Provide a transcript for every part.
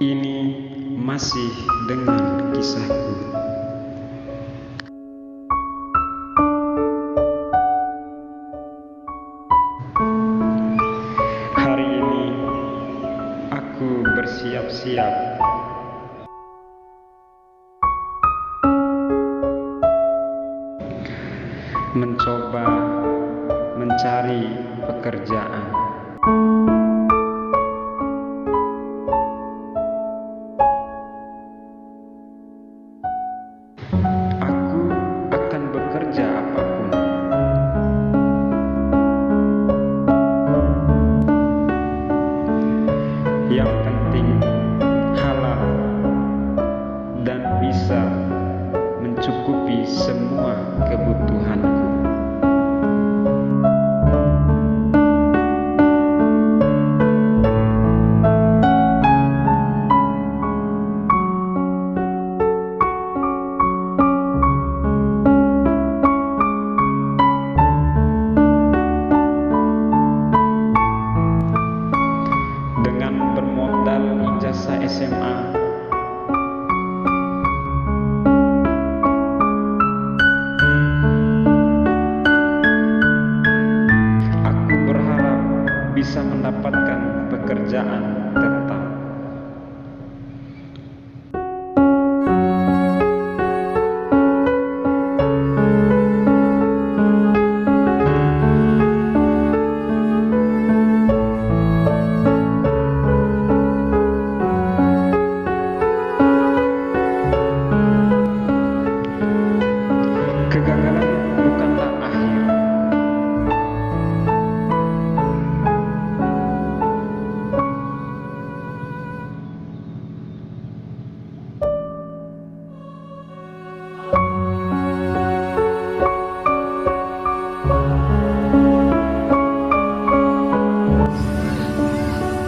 Ini masih dengan kisahku. Hari ini aku bersiap-siap mencoba mencari pekerjaan. Aku akan bekerja apapun. Yang penting halal dan bisa mencukupi semua kebutuhanku. Dengan bermodal ijazah SMA, aku berharap bisa mendapatkan pekerjaan tetap. Kegagalan bukanlah akhir.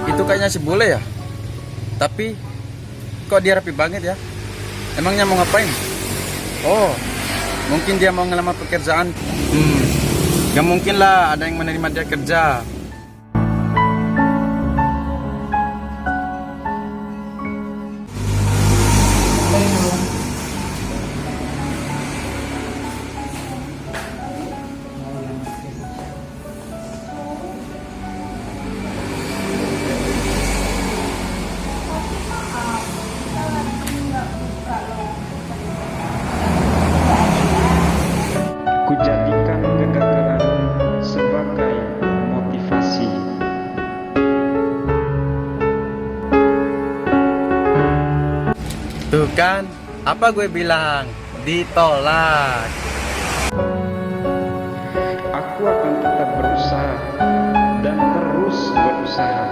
Itu kayaknya si bule ya. Tapi kok dia rapi banget ya? Emangnya mau ngapain? Oh, mungkin dia mau ngelamar pekerjaan. Gak mungkin lah ada yang menerima dia kerja. Kujadikan kegagalan sebagai motivasi. Tuh kan, apa gue bilang? Ditolak. Aku akan tetap berusaha dan terus berusaha.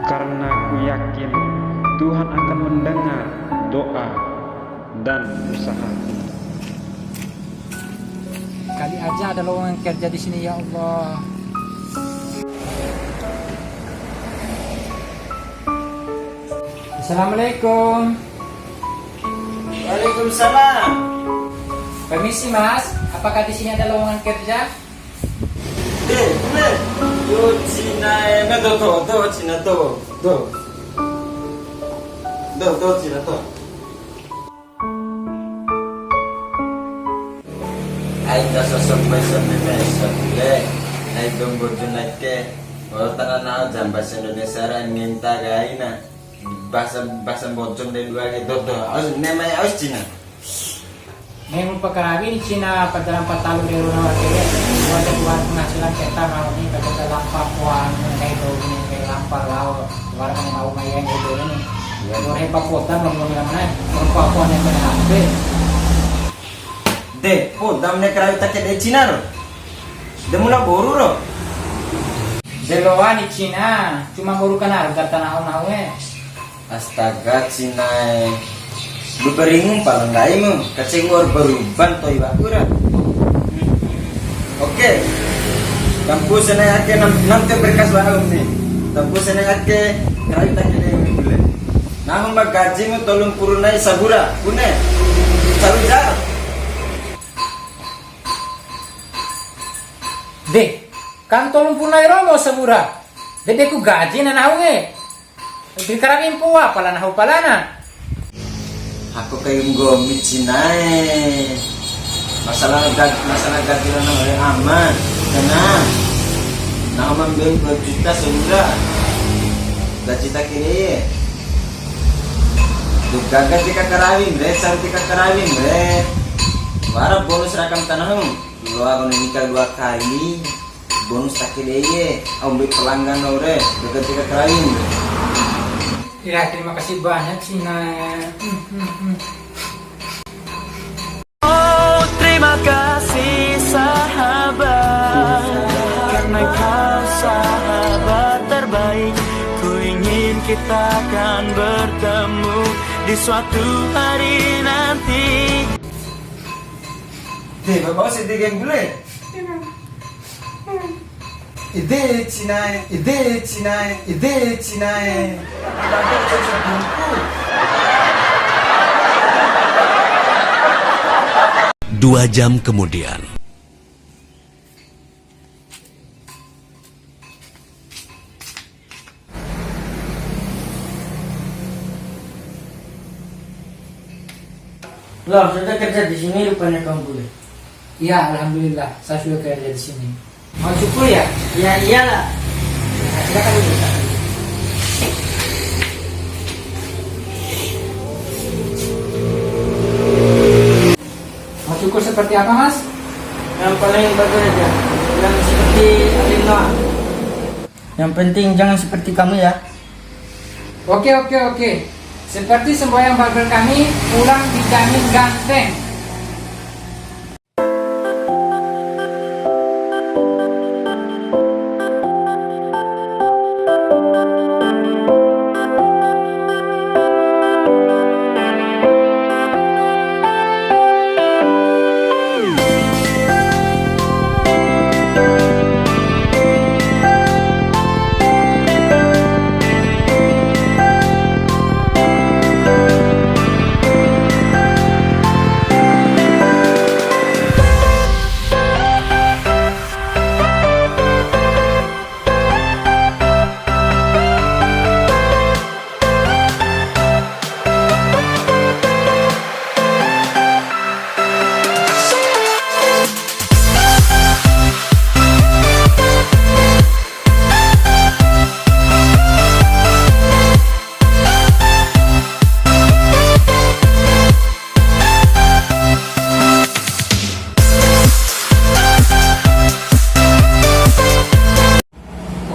Karena aku yakin Tuhan akan mendengar doa dan usahaku. Kali aja ada lowongan kerja di sini ya Allah. Assalamualaikum. Waalaikumsalam. Permisi Mas, apakah di sini ada lowongan kerja? boleh. Yo Cina tuh Cina tuh. Cina tuh. Aida sosok besok besok le. Ay tunggu junai ke. Kalau tanah nau jam bahasa Indonesia minta gaina. Bahasa bocor dari dua gitu tuh. Aus namanya aus Cina. Memang pekerjaan di Cina pada 4 tahun di rumah kerja. Ada dua penghasilan kita mau ini pada lampar puan kayak ini kayak lampar laut. Warga yang mau main itu ini. Ya orang hebat kota belum bilang mana. Orang puan yang berhati. Deh, damne kerayu tak di Cina ro. Demula boru ro. Deloan di Cina, cuma burukan harga tanah-tanahnya. Astaga Cina. Beberingum paling gaimu, kecengor beruban toy bakura. Oke. Kampus ini ake nanti berkas baru nih. Kampus ini ake kerayu tak di boleh. Nah, mbak gajimu tolong kurunai sabura, kune. Sarujar. Dek, kan tolong punai romo semurah. Dek ku gaji na naunge. Di karawin po pala na pala na. Aku kayak gomit sinai. Masalah gadiran oleh aman. Tenang. Nah aman beli 2 juta sudah. Gaji tak kiri. Tuh gagal tika karawin bre, cari tika karawin bre. Warap bonus rakam tanah. Dulu aku nikah 2 kali. Bonus tak kiri ye. Aku beli pelanggan bre. Gagal tika karawin bre. Ya, terima kasih banyak Cina. Oh, terima kasih sahabat, karena kau sahabat terbaik. Ku ingin kita akan bertemu di suatu hari nanti. Deh, bapak sedih yang boleh. Ide Cina. 2 jam kemudian. Loh, sudah kerja di sini rupanya kamu boleh. Ya, alhamdulillah, saya sudah kerja di sini. Mau cukur ya? Ya iyalah. Nah, silakan dulu. Mau cukur seperti apa, Mas? Yang paling bagus aja. Yang seperti Alina. Yang penting jangan seperti kamu ya. Oke. Seperti semboyan barber kami, pulang dijamin ganteng.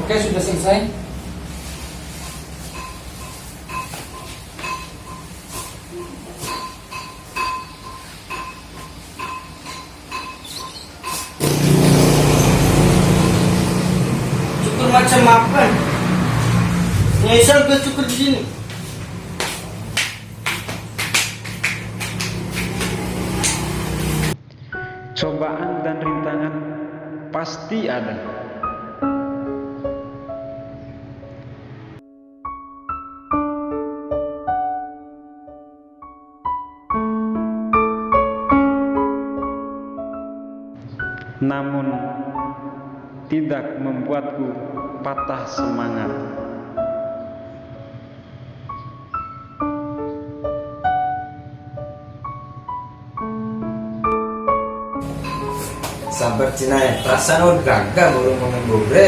Oke, sudah selesai. Cukur macam apa? Nyesel gue cukur di sini. Cobaan dan rintangan pasti ada. Namun tidak membuatku patah semangat. Sabar Cina ya, perasaan udah gagal baru ngomong gue.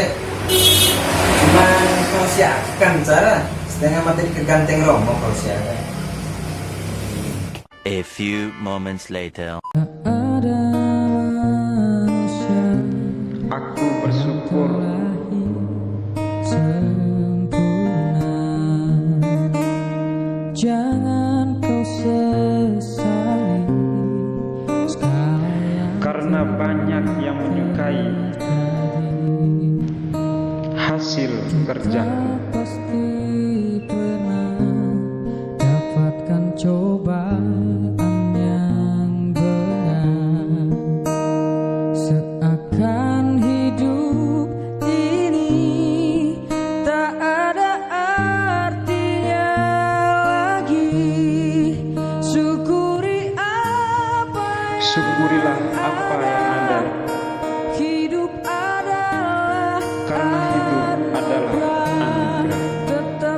Cuman kau siapkan cara setengah mati keganteng romo kau siapkan. A few moments later. Aku bersyukur jangan kau sesali karena banyak yang menyukai hasil kerjaku. pasti pernah dapatkan cobaan yang berat. Seakan hidup ini tak ada artinya lagi. Syukurilah apa yang ada, hidup adalah karena hidup adalah anugerah. tetap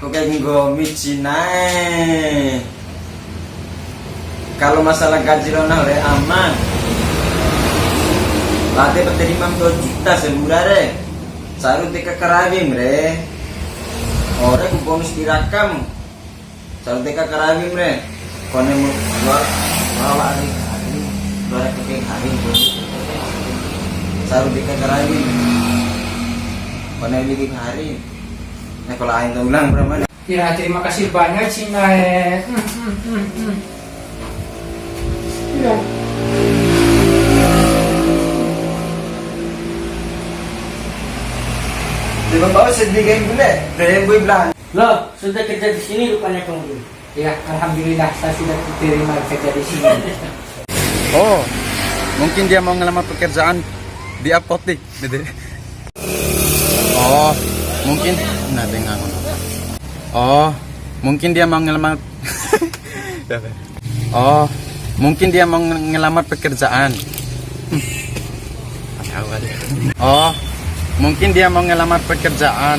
Kok kayak ngomit Cina. Kalau masalah gaji Ronald aman. Late penerima 2 juta sebulan re. Saru teka kerawim re. Ore ku bonus dirakam. Saru teka kerawim re. Kone mau bawa hari. Dua ke hari. Saru teka kerawim. Kone lagi hari. Nah kalau aing ulang berapa? Ya terima kasih banyak Cina. Ya. Di bawah sedikit gule. Dari gue bilang. Loh, sudah kerja di sini rupanya kamu. Ya, alhamdulillah saya sudah diterima kerja di sini. Oh, mungkin dia mau ngelamar pekerjaan di apotek, gitu. Oh, mungkin Oh, mungkin dia mau ngelamar. Oh, mungkin dia mau ngelamar pekerjaan. Oh, mungkin dia mau ngelamar pekerjaan.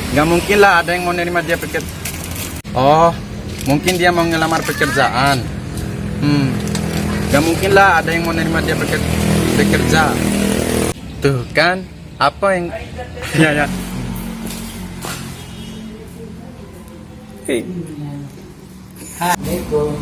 Nggak mungkin lah ada yang mau nerima dia pekerjaan. Oh, mungkin dia mau ngelamar pekerjaan. Nggak mungkin lah ada yang mau nerima dia bekerja. Tuh kan, apa yang ya. Assalamualaikum.